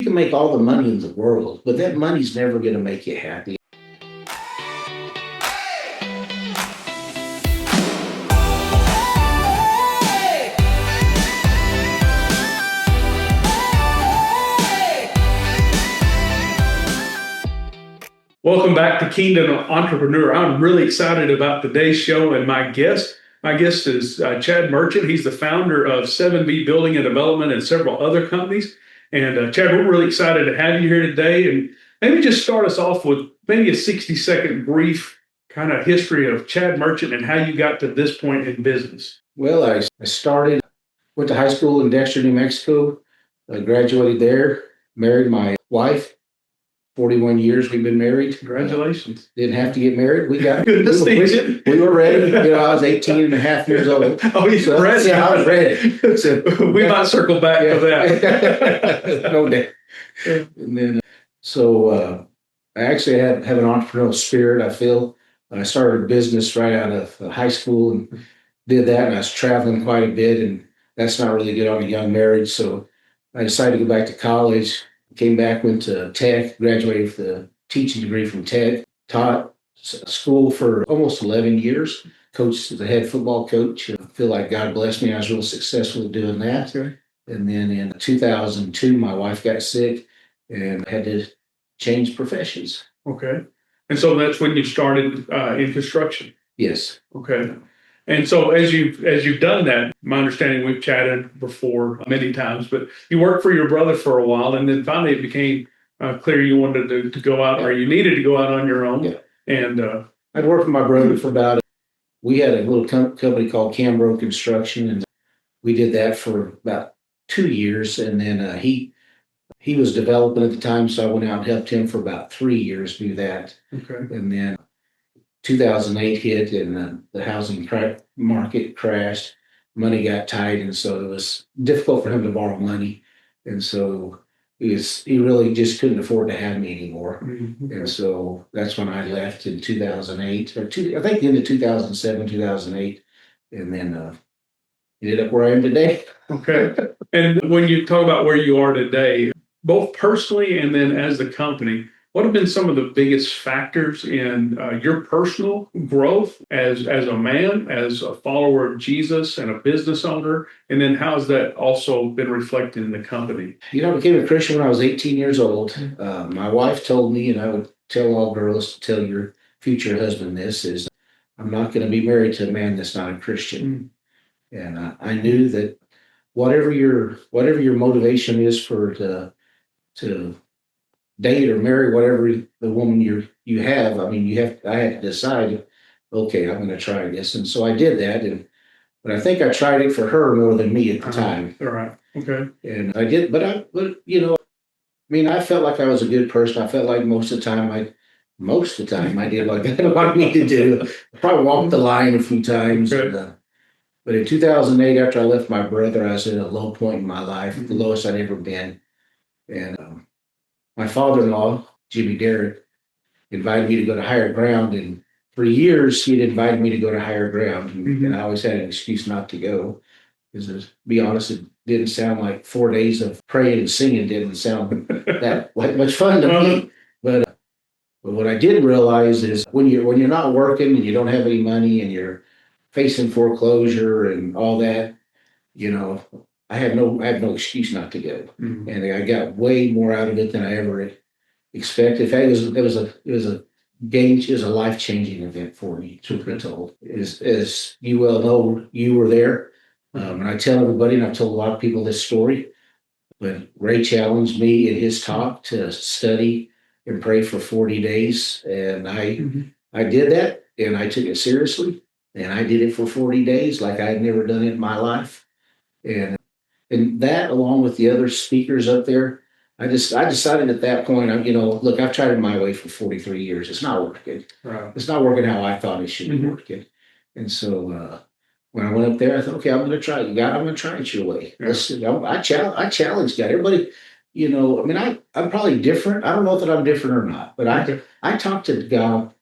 can make all the money in the world, but that money's never going to make you happy. Welcome back to Kingdom Entrepreneur. I'm really excited about today's show and my guest. My guest is Chad Merchant. He's the founder of 7B Building and Development and several other companies. And Chad, we're really excited to have you here today. And maybe just start us off with maybe a 60-second brief kind of history of Chad Merchant and how you got to this point in business. Well, I went to high school in Dexter, New Mexico. I graduated there, married my wife. 41 years we've been married. Congratulations. Didn't have to get married. We were ready. I was 18 and a half years old. Oh, you're ready. Yeah, I was ready. So, we might circle back to that. No doubt. And then, I actually have an entrepreneurial spirit, I feel. I started a business right out of high school and did that. And I was traveling quite a bit, and that's not really good on a young marriage. So I decided to go back to college. Came back, went to Tech, graduated with a teaching degree from Tech, taught school for almost 11 years, coached as a head football coach. I feel like God blessed me. I was real successful at doing that. Okay. And then in 2002, my wife got sick and had to change professions. Okay. And so that's when you started in construction. Yes. Okay. And so as you've done that, my understanding, we've chatted before many times, but you worked for your brother for a while, and then finally it became clear you wanted to go out, or you needed to go out on your own. Yeah. And I'd worked for my brother for we had a little company called Cambro Construction, and we did that for about 2 years. And then he was developing at the time, so I went out and helped him for about 3 years do that. Okay. And then 2008 hit, and the housing market crashed. Money got tight, and so it was difficult for him to borrow money. And so he really just couldn't afford to have me anymore. Mm-hmm. And so that's when I left in 2008, I think the end of 2007, 2008, and then ended up where I am today. Okay. And when you talk about where you are today, both personally and then as a company, what have been some of the biggest factors in your personal growth as a man, as a follower of Jesus and a business owner? And then how has that also been reflected in the company? I became a Christian when I was 18 years old. My wife told me, and I would tell all girls to tell your future husband this, is I'm not going to be married to a man that's not a Christian. And I knew that whatever your motivation is to date or marry whatever the woman you have, I had to decide, okay, I'm going to try this. And so I did that. But I think I tried it for her more than me at the time. All right. Okay. And I did, but I felt like I was a good person. I felt like most of the time I did what God wanted me to do. I probably walked the line a few times. Okay. But in 2008, after I left my brother, I was at a low point in my life, the lowest I'd ever been. And my father-in-law, Jimmy Derrick, invited me to go to Higher Ground. And for years, he'd invited me to go to Higher Ground. And I always had an excuse not to go. Because to be honest, it didn't sound like 4 days of praying and singing didn't sound that like much fun to me. But what I did realize is when you're not working and you don't have any money and you're facing foreclosure and all that, I have no excuse not to go. Mm-hmm. And I got way more out of it than I ever expected. In fact, it was a life-changing event for me, truth be told. As you well know, you were there. And I tell everybody, and I've told a lot of people this story, but Ray challenged me in his talk to study and pray for 40 days. And I did that, and I took it seriously. And I did it for 40 days like I had never done it in my life. And that, along with the other speakers up there, I decided at that point, look, I've tried it my way for 43 years. It's not working. Right. It's not working how I thought it should be working. And so when I went up there, I thought, okay, I'm going to try it. God, I'm going to try it your way. Yeah. I challenge God. Everybody, I'm probably different. I don't know that I'm different or not, but I talk to God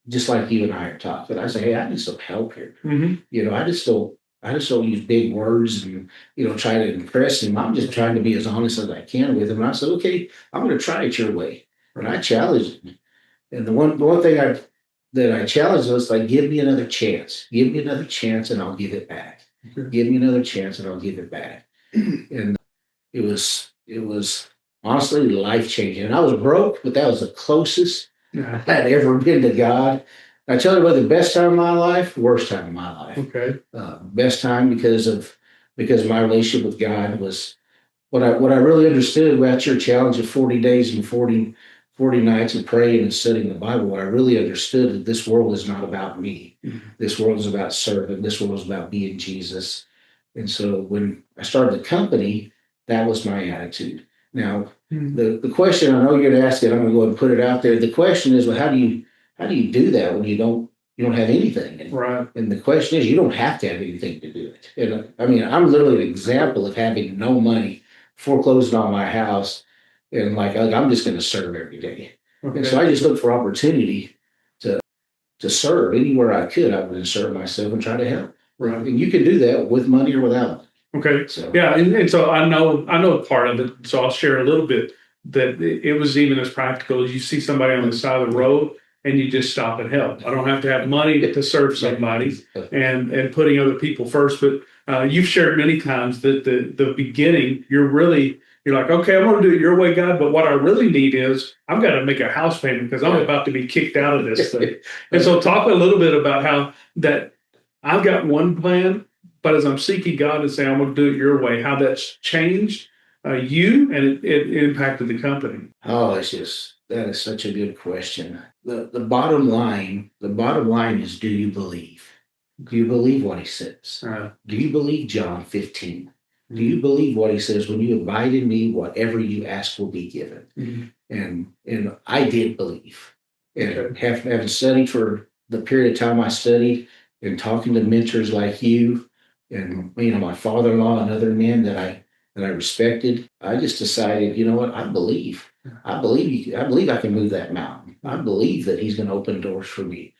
just like you and I are talking. I say, hey, I need some help here. Mm-hmm. I just don't I just don't use big words and, try to impress him. I'm just trying to be as honest as I can with him. And I said, okay, I'm going to try it your way. And I challenged him. And the one thing that I challenged was like, give me another chance. Give me another chance and I'll give it back. Okay. Give me another chance and I'll give it back. And it was honestly life changing. And I was broke, but that was the closest Yeah. I'd ever been to God. I tell you what, the best time of my life, worst time of my life. Okay. Best time because my relationship with God was what I really understood about your challenge of 40 days and 40 nights of praying and studying the Bible. What I really understood that this world is not about me. Mm-hmm. This world is about serving. This world is about being Jesus. And so when I started the company, that was my attitude. Now, the question I know you're going to ask it, I'm going to go ahead and put it out there. The question is, well, how do you do that when you don't have anything? And the question is, you don't have to have anything to do it. And I mean, I'm literally an example of having no money, foreclosing on my house, and like I'm just going to serve every day. Okay. And so I just looked for opportunity to serve anywhere I could. I would serve myself and try to help. Right. And you can do that with money or without money. Okay. So Yeah, and so I know part of it. So I'll share a little bit that it was even as practical as you see somebody on the side of the road and you just stop and help. I don't have to have money to serve somebody and putting other people first. But you've shared many times that the beginning, you're like, okay, I'm going to do it your way, God. But what I really need is I've got to make a house payment because I'm about to be kicked out of this thing. And so talk a little bit about how that I've got one plan, but as I'm seeking God and saying, I'm going to do it your way, how that's changed you and it impacted the company. Oh, that is such a good question. The bottom line is, do you believe? Do you believe what he says? Do you believe John 15? Do you believe what he says? When you abide in me, whatever you ask will be given. Mm-hmm. And I did believe. And having studied for the period of time I studied and talking to mentors like you and my father-in-law and other men that I respected, I just decided, you know what, I believe I believe I can move that mountain. I believe that he's going to open doors for me.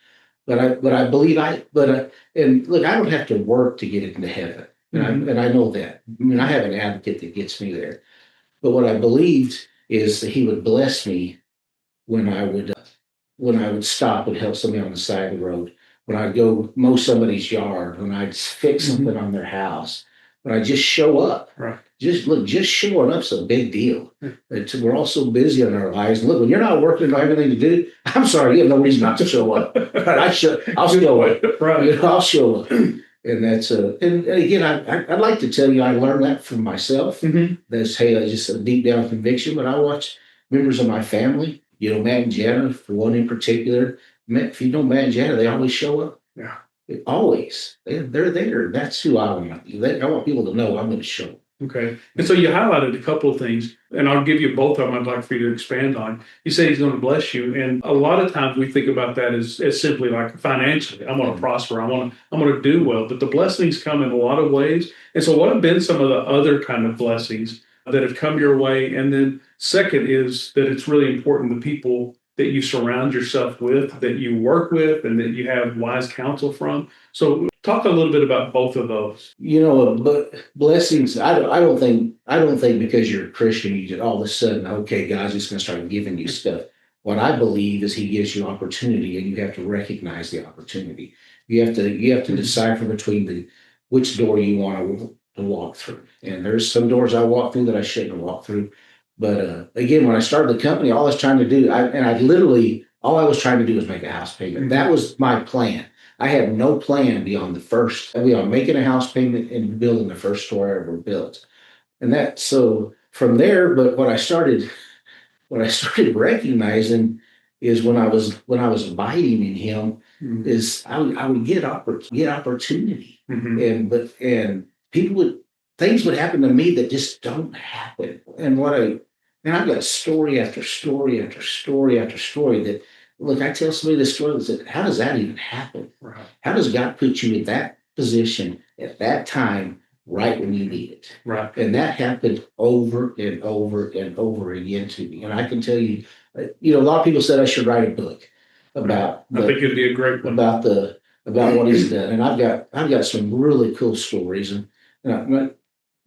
But I believe and look, I don't have to work to get into heaven. And I know that. I mean, I have an advocate that gets me there. But what I believed is that he would bless me when I would stop and help somebody on the side of the road, when I'd go mow somebody's yard, when I'd fix something on their house, when I just show up. Right. Just showing up's a big deal. We're all so busy in our lives. Look, when you're not working and don't have anything to do, I'm sorry, you have no reason not to show up. I'll show up. Right. I'll show up. And that's and again, I'd like to tell you I learned that from myself. Mm-hmm. That's just a deep down conviction. But I watch members of my family, Matt and Jana, for one in particular. If you know Matt and Jana, they always show up. Yeah. Always. They're there. That's who I want. I want people to know I'm going to show up. Okay. And so you highlighted a couple of things, and I'll give you both of them I'd like for you to expand on. You say he's going to bless you. And a lot of times we think about that as simply like financially. I'm going to prosper. I'm going to do well. But the blessings come in a lot of ways. And so what have been some of the other kind of blessings that have come your way? And then second is that it's really important the people that you surround yourself with, that you work with, and that you have wise counsel from. So talk a little bit about both of those. But blessings, I don't think because you're a Christian, you just all of a sudden, okay, God's just going to start giving you stuff. What I believe is he gives you opportunity and you have to recognize the opportunity. You have to decipher between which door you want to walk through. And there's some doors I walk through that I shouldn't walk through. But again, when I started the company, all I was trying to do, all I was trying to do was make a house payment. That was my plan. I had no plan beyond making a house payment and building the first store I ever built. And so from there, but what I started recognizing is when I was abiding in him, is I would get opportunity. And things would happen to me that just don't happen. And I've got story after story after story after story that, look, I tell somebody this story and said, how does that even happen? Right. How does God put you in that position at that time, right when you need it? Right. And that happened over and over and over again to me. And I can tell you, a lot of people said I should write a book about. I think it'd be a great one. About about what he's done. And I've got some really cool stories. I don't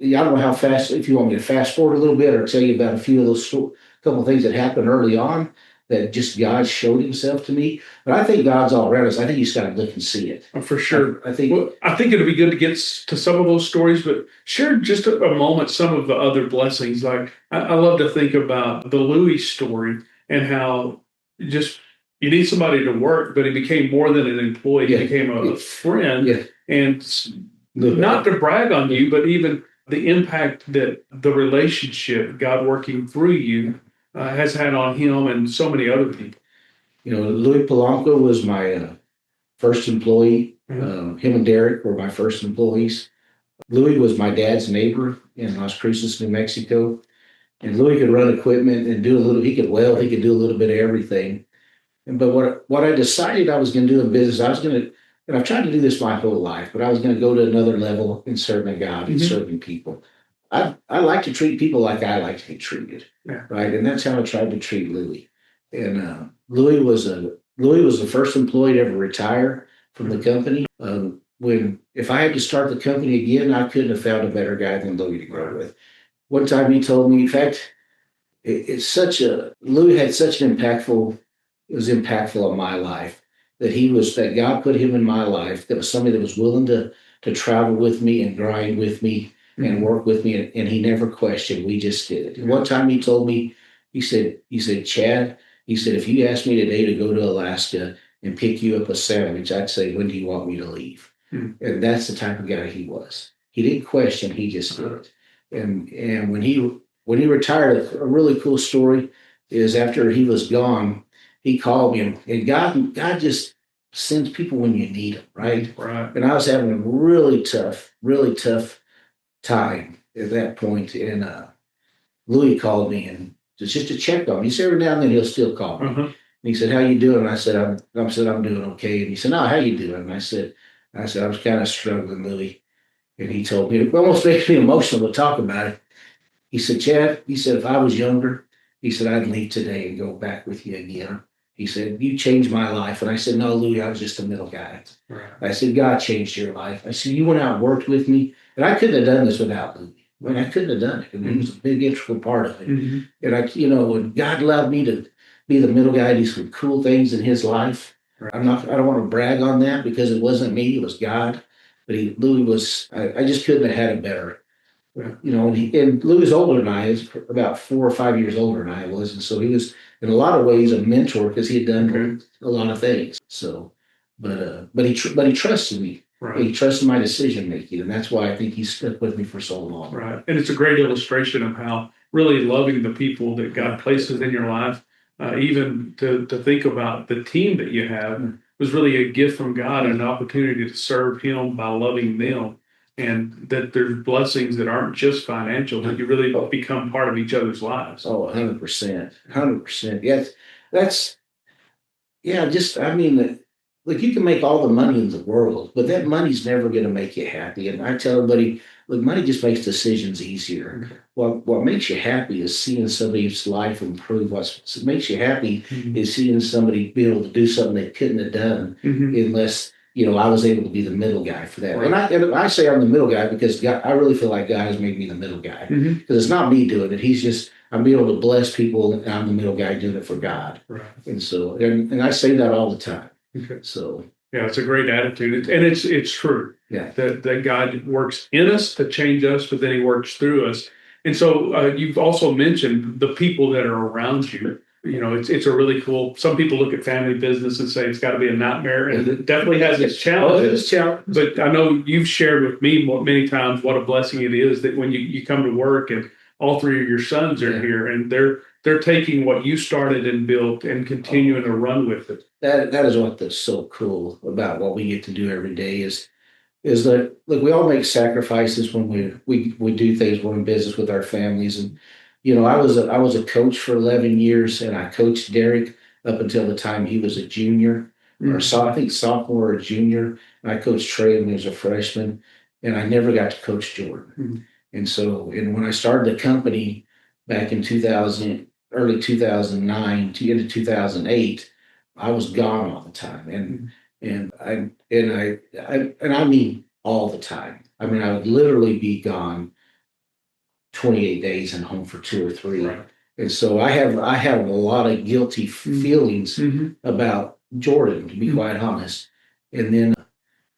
know how fast, if you want me to fast forward a little bit or tell you about a few of those couple of things that happened early on that just God showed himself to me. But I think God's all around us. I think you just got to look and see it. For sure. I think. Well, I think it'd be good to get to some of those stories, but share just a moment some of the other blessings. Like I love to think about the Louis story and how just you need somebody to work, but he became more than an employee. Yeah. He became a friend. Yeah. And not to brag on you, but even the impact that the relationship, God working through you, has had on him and so many other people. Louis Polanco was my first employee. Mm-hmm. Him and Derek were my first employees. Louis was my dad's neighbor in Las Cruces, New Mexico. And Louis could run equipment and he could weld, he could do a little bit of everything. But what I decided I was going to do in business, and I've tried to do this my whole life, but I was going to go to another level in serving God and serving people. I like to treat people like I like to be treated, right? And that's how I tried to treat Louis. And Louis was the first employee to ever retire from the company. If I had to start the company again, I couldn't have found a better guy than Louis to grow with. One time he told me, in fact, Louis had such an it was impactful on my life that God put him in my life. That was somebody that was willing to travel with me and grind with me and work with me. And he never questioned. We just did it. And one time he told me, he said, Chad, he said, if you asked me today to go to Alaska and pick you up a sandwich, I'd say, when do you want me to leave? And that's the type of guy he was. He didn't question. He just did it. And when he retired, a really cool story is after he was gone, he called me, and God just sends people when you need them, right? Right. And I was having a really tough time at that point, and Louis called me and just to check on me. He said every now and then he'll still call me. And he said, "How you doing?" And I said, "I'm doing okay." And he said, "No, how you doing?" And I said, "I was kind of struggling, Louis." And he told me, it almost makes me emotional to talk about it. He said, "Chad," he said, "if I was younger," he said, "I'd leave today and go back with you again." He said, "You changed my life." And I said, "No, Louis, I was just a middle guy." Right. I said, "God changed your life." I said, "You went out and worked with me." And I couldn't have done this without Louis. I couldn't have done it. And he was a big integral part of it. And when God allowed me to be the middle guy, do some cool things in his life. Right. I don't want to brag on that because it wasn't me, it was God. But Louis was, I just couldn't have had a better. And Louis is older than I is, about 4 or 5 years older than I was. And so he was in a lot of ways a mentor because he had done a lot of things. So, but he trusted me. Right. He trusted my decision making, and that's why I think he stuck with me for so long. Right. And it's a great illustration of how really loving the people that God places in your life, even to think about the team that you have was really a gift from God and an opportunity to serve him by loving them. And that there's blessings that aren't just financial, that you really become part of each other's lives. Oh, 100%. 100%. Yes. Look, you can make all the money in the world, but that money's never going to make you happy. And I tell everybody, look, money just makes decisions easier. What makes you happy is seeing somebody's life improve. What makes you happy is seeing somebody be able to do something they couldn't have done unless, I was able to be the middle guy for that. Right. And I say I'm the middle guy because I really feel like God has made me the middle guy. Because it's not me doing it. I'm being able to bless people, and I'm the middle guy doing it for God. Right. And so, and I say that all the time. Okay. So yeah, it's a great attitude, and it's true. Yeah, that God works in us to change us, but then He works through us. And so you've also mentioned the people that are around you. It's a really cool. Some people look at family business and say it's got to be a nightmare, and it definitely has its challenges. But I know you've shared with me many times what a blessing it is that when you come to work and all 3 of your sons are here, and they're taking what you started and built and continuing to run with it. That is what's so cool about what we get to do every day is that, look, we all make sacrifices when we do things. We're in business with our families, and I was a coach for 11 years, and I coached Derek up until the time he was a junior, or I think sophomore or junior. And I coached Trey when he was a freshman, and I never got to coach Jordan. And when I started the company back in 2000, early 2009 to into 2008, I was gone all the time. And I mean all the time. I mean, I would literally be gone 28 days and home for 2 or 3. Right. And so I have a lot of guilty feelings about Jordan, to be quite honest. And then,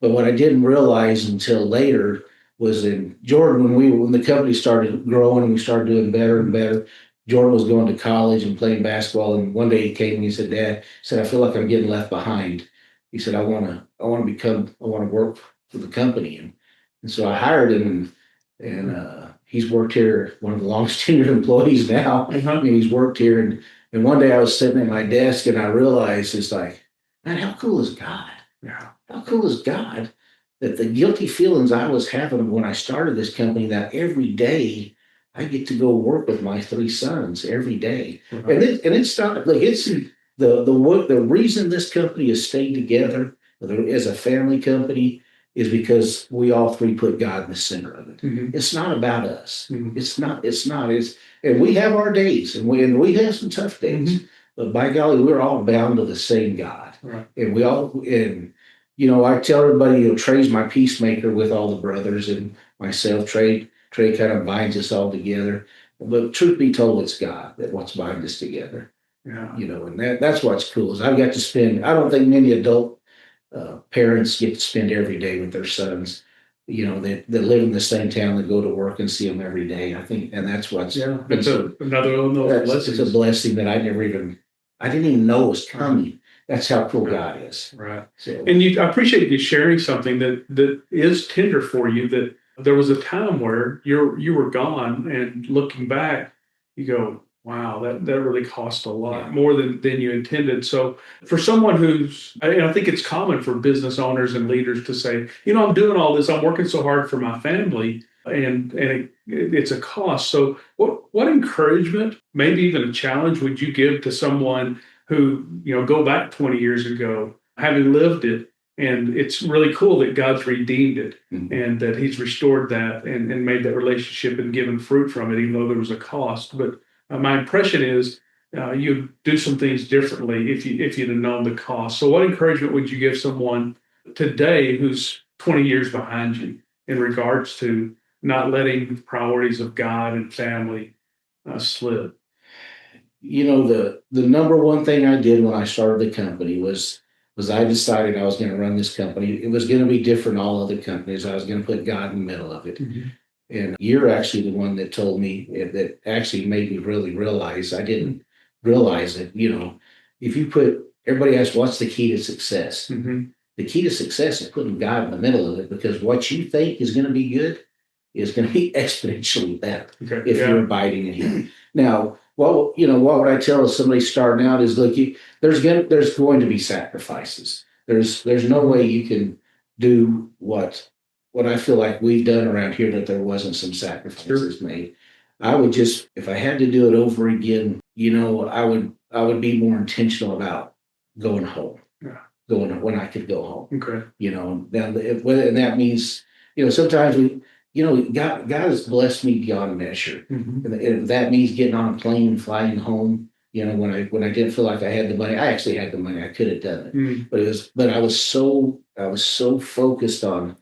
but what I didn't realize until later was in Jordan, when the company started growing and we started doing better and better, Jordan was going to college and playing basketball. And one day he came and he said, "Dad," he said, "I feel like I'm getting left behind." He said, I want to work for the company." And so I hired him, and he's worked here, one of the longest tenured employees now. I mean, he's worked here. And one day I was sitting at my desk and I realized, it's like, man, how cool is God? Yeah. How cool is God that the guilty feelings I was having when I started this company, that every day I get to go work with my 3 sons every day. And it's not like it's the reason this company has stayed together as a family company is because we all 3 put God in the center of it. It's not about us. It's not. And we have our days, and we have some tough days. But by golly, we're all bound to the same God. Right. And we all, and I tell everybody, Trey's my peacemaker with all the brothers and myself. Trey kind of binds us all together. But truth be told, it's God that what's bind us together. Yeah. And that's what's cool is I've got to spend. I don't think many adult parents get to spend every day with their sons. That live in the same town, that go to work and see them every day. I think, and that's what's It's another one of those blessings. It's a blessing that I didn't even know was coming. That's how cool God is. Right. So, And I appreciate you sharing something that is tender for you, that there was a time where you were gone, and looking back, you go, wow, that really cost a lot more than you intended. So for someone I think it's common for business owners and leaders to say, I'm doing all this, I'm working so hard for my family, and it's a cost. So what encouragement, maybe even a challenge, would you give to someone who, go back 20 years ago, having lived it? And it's really cool that God's redeemed it and that he's restored that and made that relationship and given fruit from it, even though there was a cost. But my impression is you do some things differently if you'd have known the cost. So what encouragement would you give someone today who's 20 years behind you in regards to not letting the priorities of God and family slip? The number one thing I did when I started the company was I decided I was going to run this company. It was going to be different than all other companies. I was going to put God in the middle of it. And you're actually the one that told me, that actually made me really realize, I didn't realize it. If you everybody asks, what's the key to success? The key to success is putting God in the middle of it, because what you think is going to be good is going to be exponentially better if you're abiding in him. Now, what would I tell somebody starting out is, look, there's going to be sacrifices. There's no way you can do what I feel like we've done around here that there wasn't some sacrifices made. I would just, if I had to do it over again, I would be more intentional about going home, going when I could go home. Okay. And that means, sometimes God has blessed me beyond measure. And if that means getting on a plane and flying home, when I didn't feel like I had the money, I actually had the money. I could have done it, but I was so focused on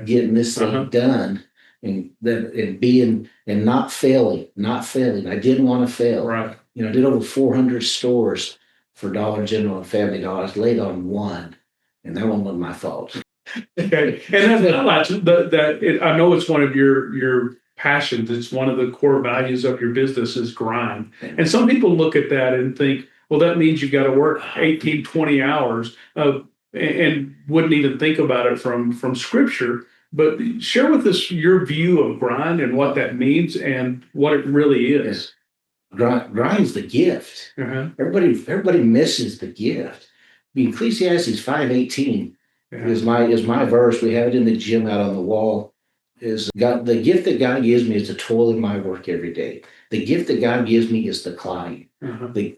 getting this thing done, and not failing. I didn't want to fail. Right. I did over 400 stores for Dollar General and Family Dollar. I was late on one, and that one wasn't my fault. Okay, and I know it's one of your passions. It's one of the core values of your business is grind. And some people look at that and think, well, that means you've got to work 18, 20 hours, and wouldn't even think about it from scripture. But share with us your view of grind and what that means and what it really is. Grind's the gift. Everybody misses the gift. Ecclesiastes 5:18 is my verse. We have it in the gym out on the wall. Is God, the gift that God gives me is to toil in my work every day. The gift that God gives me is the climb.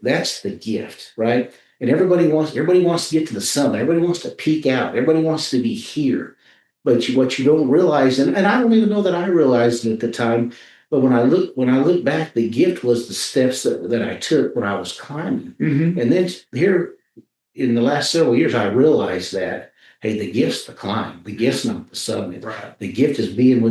That's the gift, right? And everybody wants to get to the summit. Everybody wants to peak out. Everybody wants to be here. But what you don't realize, and I don't even know that I realized it at the time, but when I look back, the gift was the steps that I took when I was climbing. And then here, in the last several years, I realized that, hey, the gift's the climb. The gift's not the summit. Right. The gift is being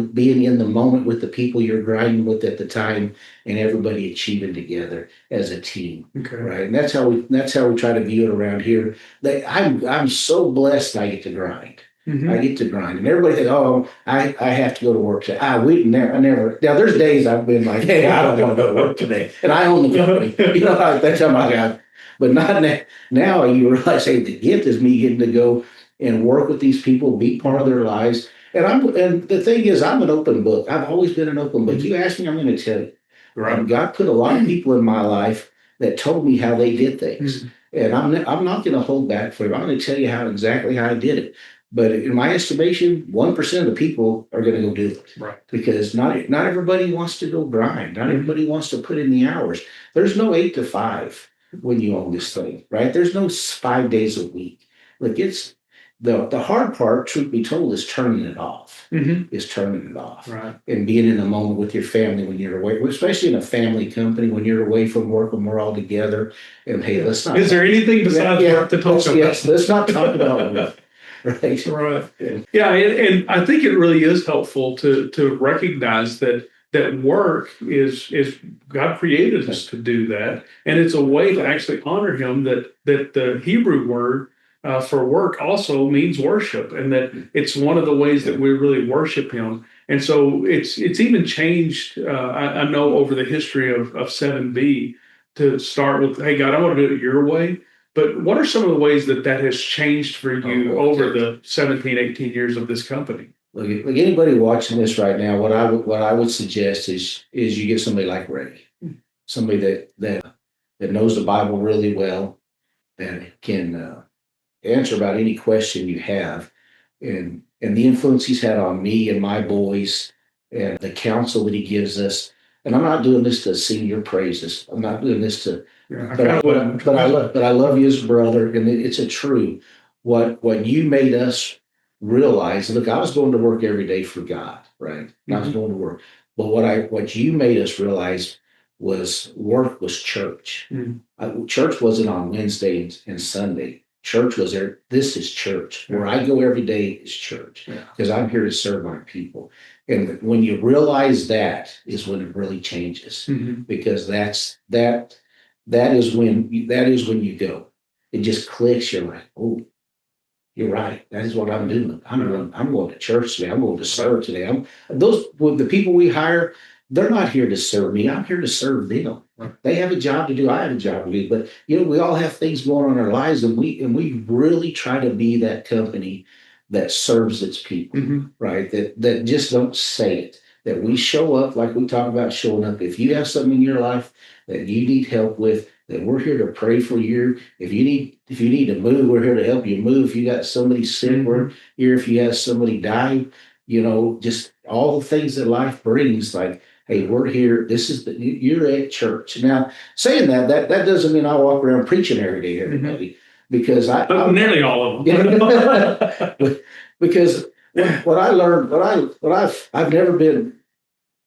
in the moment with the people you're grinding with at the time, and everybody achieving together as a team. Okay. Right. And that's how we try to view it around here. I'm so blessed I get to grind. Mm-hmm. I get to grind, and everybody thinks, "Oh, I have to go to work today." I never. Now, there's days I've been like, "Hey, I don't want to go to work today," and I own the company. That's how I got. But not now. You realize, hey, the gift is me getting to go and work with these people, be part of their lives. And the thing is, I'm an open book. I've always been an open book. You ask me, I'm going to tell you. Right. God put a lot of people in my life that told me how they did things, and I'm not going to hold back for you. I'm going to tell you exactly how I did it. But in my estimation, 1% of the people are going to go do it. Right. Because not everybody wants to go grind. Not everybody wants to put in the hours. There's no 8 to 5 when you own this thing, right? There's no 5 days a week. Like it's the hard part, truth be told, is turning it off. Is turning it off. Right. And being in the moment with your family when you're away, especially in a family company when you're away from work and we're all together. And hey, let's not. Is there anything besides work to talk about? Yes, let's not talk about work. Right. Right. Yeah. And I think it really is helpful to recognize that work is God created us to do that. And it's a way to actually honor him, that the Hebrew word for work also means worship, and that it's one of the ways that we really worship him. And so it's even changed. I know over the history of 7B to start with, hey, God, I want to do it your way. But what are some of the ways that has changed for you over the 17, 18 years of this company? Look, anybody watching this right now, what I would suggest is you get somebody like Ray, somebody that knows the Bible really well, that can answer about any question you have, and the influence he's had on me and my boys, and the counsel that he gives us. And I'm not doing this to sing your praises. I'm not doing this to. But I love you as a brother, and it's a true. What you made us realize. Look, I was going to work every day for God, right? I was going to work, but what you made us realize was work was church. Church wasn't on Wednesday and Sunday. Church was there. This is church. Where I go every day is church, because I'm here to serve my people. And when you realize that is when it really changes, because that is when you go. It just clicks. You're like, oh, you're right. That is what I'm doing. I'm going to church today. I'm going to serve today. The people we hire, they're not here to serve me. I'm here to serve them. They have a job to do. I have a job to do. But we all have things going on in our lives, and we really try to be that company that serves its people, right? That just don't say it. That we show up like we talk about showing up. If you have something in your life that you need help with, that we're here to pray for you. If you need to move, we're here to help you move. If you got somebody sick, we're here. If you have somebody die, just all the things that life brings. Like, hey, we're here. You're at church. Now, saying that doesn't mean I walk around preaching every day to everybody, because I'm nearly all of them. Because what I learned, I've never been.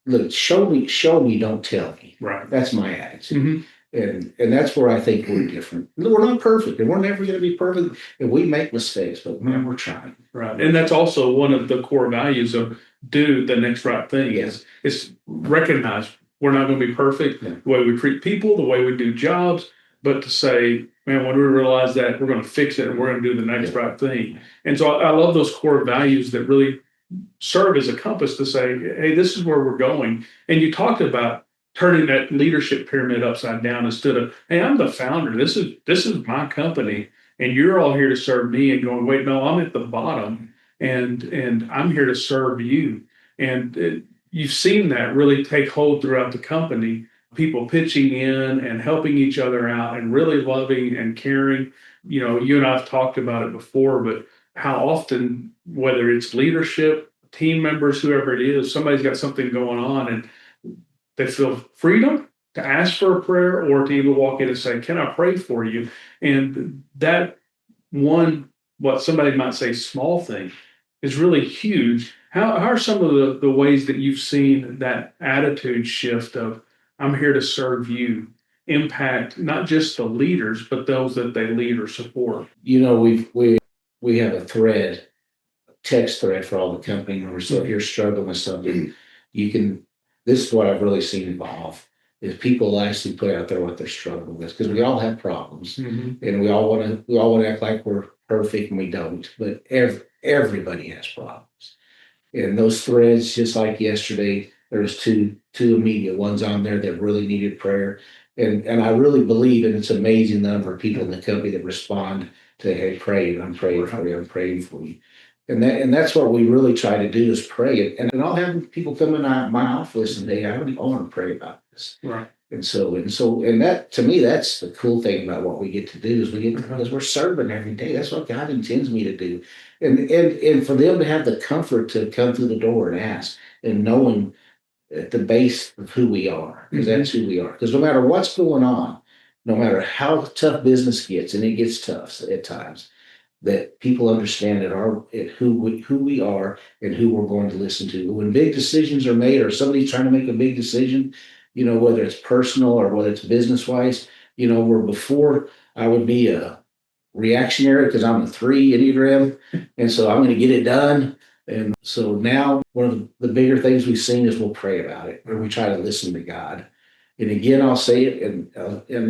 Look, show me, don't tell me. Right. That's my attitude. And that's where I think we're different. We're not perfect, and we're never going to be perfect, and we make mistakes, but man, we're trying. Right. And that's also one of the core values of do the next right thing. Is recognize we're not going to be perfect. The way we treat people, the way we do jobs, but to say, man, when we realize that, we're going to fix it and we're going to do the next right thing. And so I love those core values that really serve as a compass to say, hey, this is where we're going. And you talked about turning that leadership pyramid upside down instead of, hey, I'm the founder. This is my company, and you're all here to serve me. And going, wait, no, I'm at the bottom, and I'm here to serve you. And you've seen that really take hold throughout the company. People pitching in and helping each other out, and really loving and caring. You and I have talked about it before, but how often, whether it's leadership, team members, whoever it is, somebody's got something going on, and they feel freedom to ask for a prayer, or to even walk in and say, can I pray for you? And that one, what somebody might say small thing, is really huge. How are some of the ways that you've seen that attitude shift of, I'm here to serve you, impact not just the leaders, but those that they lead or support? You know, we have a thread, text thread for all the company members. So if you're struggling with something, you can. This is what I've really seen evolve: is people actually put out there what they're struggling with, because we all have problems, and we all want to act like we're perfect, and we don't. But everybody has problems, and those threads, just like yesterday, there was two immediate ones on there that really needed prayer, and I really believe, and it's amazing the number of people in the company that respond to, hey, pray, I'm praying for you, I'm praying for you. And that's what we really try to do, is pray. And I'll have people come in my office and I want to pray about this. Right. And that, to me, that's the cool thing about what we get to do, is because we're serving every day. That's what God intends me to do. And for them to have the comfort to come through the door and ask, and knowing at the base of who we are, because that's who we are. Because no matter what's going on, no matter how tough business gets, and it gets tough at times, that people understand who we are and who we're going to listen to. When big decisions are made, or somebody's trying to make a big decision, whether it's personal or whether it's business wise, where before I would be a reactionary because I'm a 3 Enneagram, and so I'm going to get it done. And so now one of the bigger things we've seen is we'll pray about it, or we try to listen to God. And again, I'll say it, and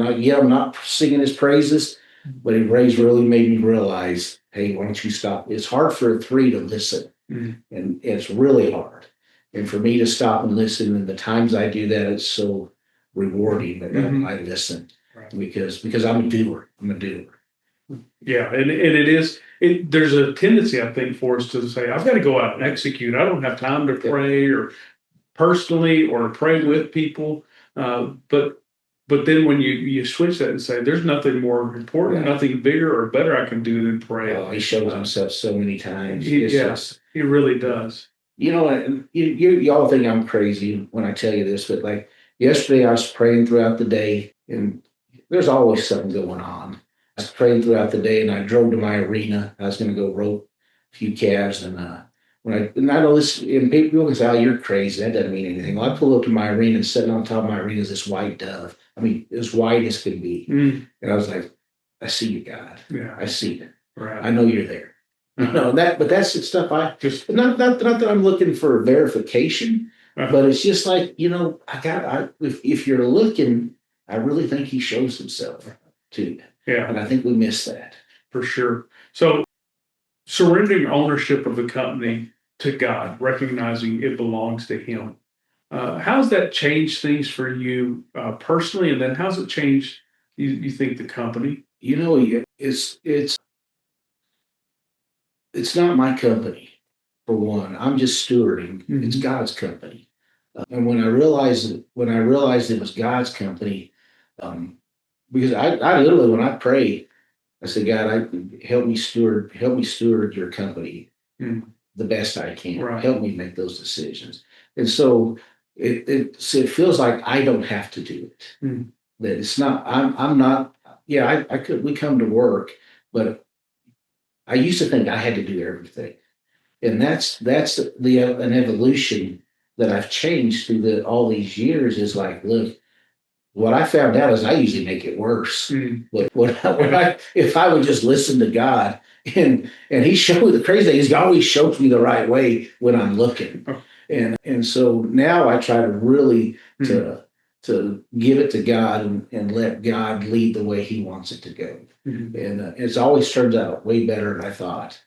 again, I'm not singing his praises, but Ray's really made me realize, hey, why don't you stop? It's hard for a 3 to listen, and it's really hard. And for me to stop and listen, and the times I do that, it's so rewarding that I listen, because I'm a doer. I'm a doer. Yeah, and it is. There's a tendency, I think, for us to say, I've got to go out and execute. I don't have time to pray, or personally, or pray with people. But then when you switch that and say, there's nothing more important, nothing bigger or better I can do than pray. Oh, he shows himself so many times. He really does. You all think I'm crazy when I tell you this, but like yesterday I was praying throughout the day, and there's always something going on. I was praying throughout the day, and I drove to my arena. I was going to go rope a few calves, and I know this, and people can say, "Oh, you're crazy. That doesn't mean anything." Well, I pull up to my arena, and sitting on top of my arena is this white dove. I mean, as white as could be. And I was like, "I see you, God. Yeah, I see it. Right. I know you're there." But that's the stuff I just not that I'm looking for verification, but it's just like, if you're looking, I really think he shows himself to you. Yeah. And I think we miss that. For sure. So surrendering ownership of the company to God, recognizing it belongs to him. How's that changed things for you personally? And then how's it changed, you think, the company? It's not my company, for one. I'm just stewarding. It's God's company. And when I realized it was God's company, because I literally, when I pray, I say, God, help me steward your company the best I can. Right. Help me make those decisions. And so it feels like I don't have to do it. That it's not. I'm not. Yeah, I could. We come to work, but I used to think I had to do everything, and that's an evolution that I've changed through all these years. Is like, look, what I found out is I usually make it worse. But if I would just listen to God, and he showed the crazy thing, he always shows me the right way when I'm looking, and so now I try to really to give it to God and let God lead the way he wants it to go. And it's always turns out way better than I thought.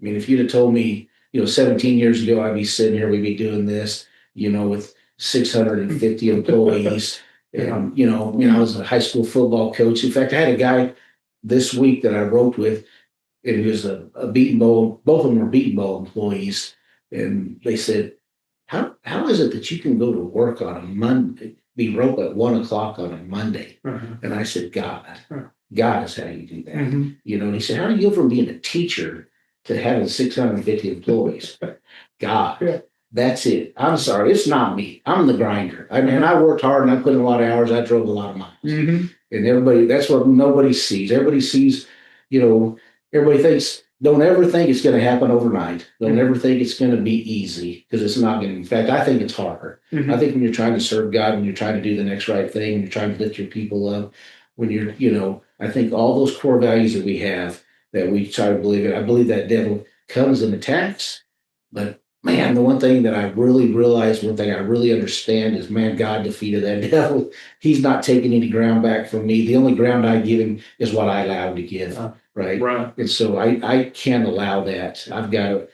If you'd have told me, 17 years ago, I'd be sitting here, we'd be doing this, with 650 employees. And, I was a high school football coach. In fact, I had a guy this week that I roped with, and he was a beaten bowl. Both of them were beaten bowl employees. And they said, how is it that you can go to work on a Monday, be roped at 1:00 on a Monday? And I said, God is how you do that. And he said, how do you go from being a teacher to having 650 employees? God, that's it. I'm sorry, it's not me. I'm the grinder. I worked hard, and I put in a lot of hours. I drove a lot of miles. And everybody, that's what nobody sees. Everybody sees, everybody thinks don't ever think it's going to happen overnight. Don't ever think it's going to be easy, because it's not going to. In fact, I think it's harder. I think when you're trying to serve God, when you're trying to do the next right thing, when you're trying to lift your people up, when you're, I think all those core values that we have, that we try to believe in, I believe that devil comes and attacks. But man, the one thing that I really realized, one thing I really understand is, man, God defeated that devil. He's not taking any ground back from me. The only ground I give him is what I allow him to give. Right. Right. And so I can't allow that. God,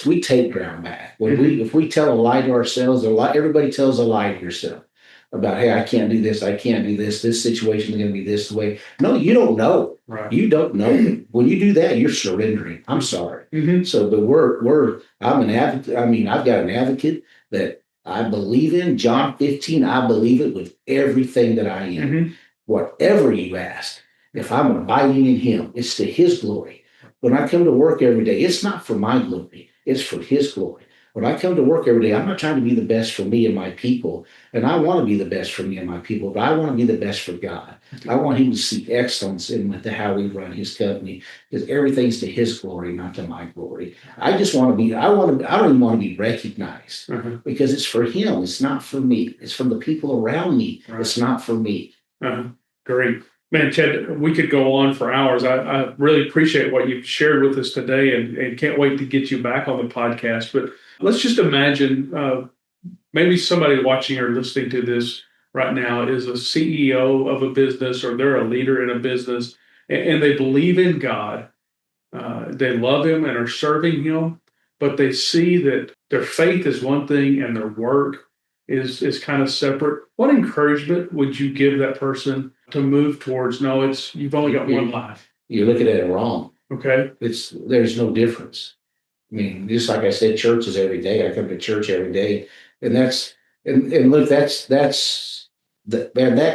we take ground back. If we tell a lie to ourselves, everybody tells a lie to yourself about, hey, I can't do this. I can't do this. This situation is going to be this way. No, you don't know. Right. You don't know. When you do that, you're surrendering. I'm sorry. So, but I'm an advocate. I mean, I've got an advocate that I believe in. John 15, I believe it with everything that I am. Whatever you ask, if I'm abiding in him, it's to his glory. When I come to work every day, it's not for my glory. It's for his glory. When I come to work every day, I'm not trying to be the best for me and my people. And I want to be the best for me and my people, but I want to be the best for God. I want him to see excellence in how we run his company, because everything's to his glory, not to my glory. I just want to be, I don't even want to be recognized, because it's for him. It's not for me. It's for the people around me. It's not for me. Great. Man, Chad, we could go on for hours. I really appreciate what you've shared with us today, and can't wait to get you back on the podcast. But let's just imagine maybe somebody watching or listening to this right now is a CEO of a business, or they're a leader in a business, and they believe in God. They love him and are serving him, but they see that their faith is one thing and their work is kind of separate. What encouragement would you give that person to move towards, no, you've only got one life? You're looking at it wrong. Okay. There's no difference. I mean, just like I said, church is every day. I come to church every day. And look, that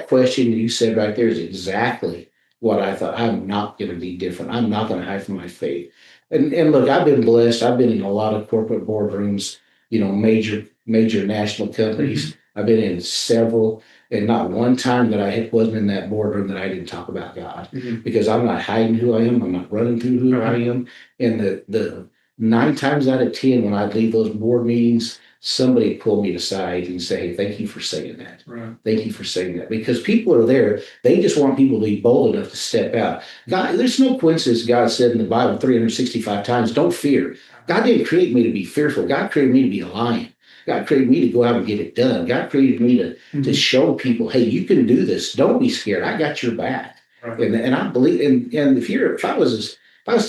question you said right there is exactly what I thought. I'm not going to be different. I'm not going to hide from my faith. And look, I've been blessed. I've been in a lot of corporate boardrooms, major national companies. I've been in several, and not one time that I wasn't in that boardroom that I didn't talk about God, because I'm not hiding who I am. I'm not running through who I am. And the 9 times out of 10, when I leave those board meetings, somebody pull me aside and say, hey, thank you for saying that. Right. Thank you for saying that. Because people are there. They just want people to be bold enough to step out. God, there's no coincidence. God said in the Bible 365 times, don't fear. God didn't create me to be fearful. God created me to be a lion. God created me to go out and get it done. God created me to show people, hey, you can do this. Don't be scared. I got your back. Right. And I believe, and if I was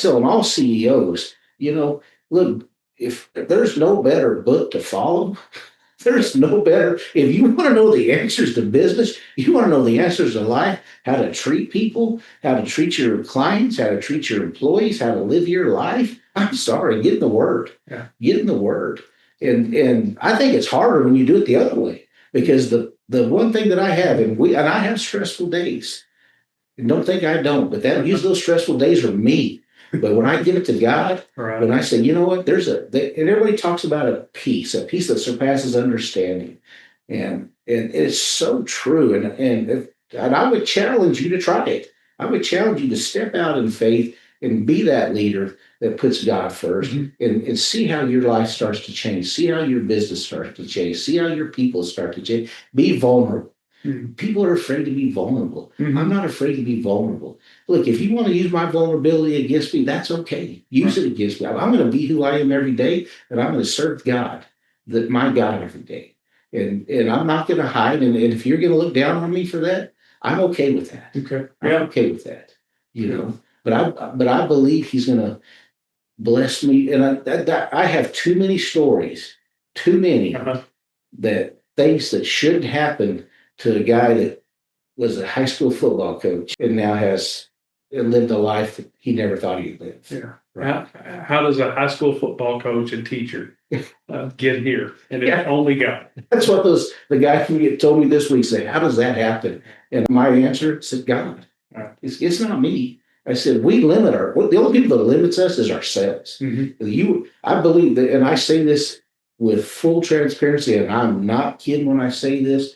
telling all CEOs, look, if there's no better book to follow, there's no better. If you want to know the answers to business, you want to know the answers to life, how to treat people, how to treat your clients, how to treat your employees, how to live your life. I'm sorry, get in the Word. Yeah. Get in the Word. And I think it's harder when you do it the other way, because the one thing that I have, and I have stressful days. And don't think I don't, but those stressful days are me. But when I give it to God, right, when I say, you know what, and everybody talks about a peace that surpasses understanding. And it's so true. And I would challenge you to try it. I would challenge you to step out in faith and be that leader that puts God first, and see how your life starts to change. See how your business starts to change. See how your people start to change. Be vulnerable. People are afraid to be vulnerable. I'm not afraid to be vulnerable. Look, if you want to use my vulnerability against me, that's okay. Use it against me. I'm going to be who I am every day, and I'm going to serve God, my God, every day. And I'm not going to hide. And if you're going to look down on me for that, I'm okay with that. Okay, I'm okay with that. But I believe He's going to bless me. And I have too many stories, that things that shouldn't happen to a guy that was a high school football coach and now has lived a life that he never thought he'd live. Yeah. Right. How does a high school football coach and teacher get here? And it's only God. That's what the guy who told me this week said. How does that happen? And my answer said, God. It's not me. I said, the only people that limits us is ourselves. I believe that, and I say this with full transparency, and I'm not kidding when I say this.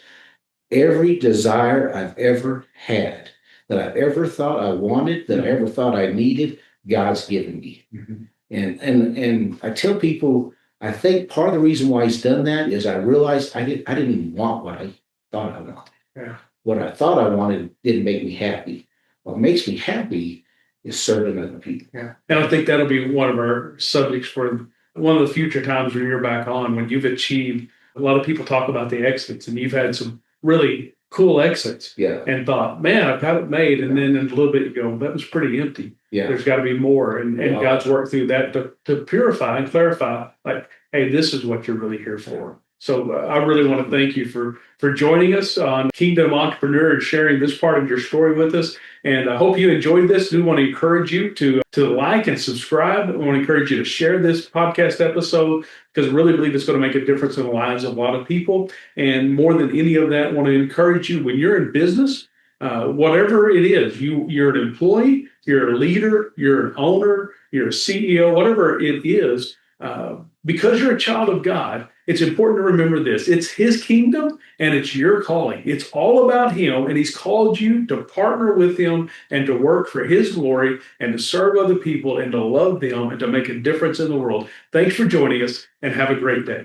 Every desire I've ever had that I've ever thought I wanted, that I ever thought I needed, God's given me. Mhm. And I tell people, I think part of the reason why he's done that is I realized I didn't want what I thought I wanted. Yeah. What I thought I wanted didn't make me happy. What makes me happy is serving other people. Yeah. And I think that'll be one of our subjects for one of the future times when you're back on, when you've achieved. A lot of people talk about the exits, and you've had some really cool exits. Yeah. And thought, man, I've got it made. And then in a little bit you go, that was pretty empty. Yeah. There's got to be more. And Yeah. God's worked through that to purify and clarify, like, hey, this is what you're really here for. So I really want to thank you for joining us on Kingdom Entrepreneur and sharing this part of your story with us. And I hope you enjoyed this. We want to encourage you to like and subscribe. I want to encourage you to share this podcast episode, because I really believe it's going to make a difference in the lives of a lot of people. And more than any of that, I want to encourage you, when you're in business, whatever it is, you're an employee, you're a leader, you're an owner, you're a CEO, whatever it is, because you're a child of God, it's important to remember this. It's his kingdom and it's your calling. It's all about him, and he's called you to partner with him and to work for his glory and to serve other people and to love them and to make a difference in the world. Thanks for joining us, and have a great day.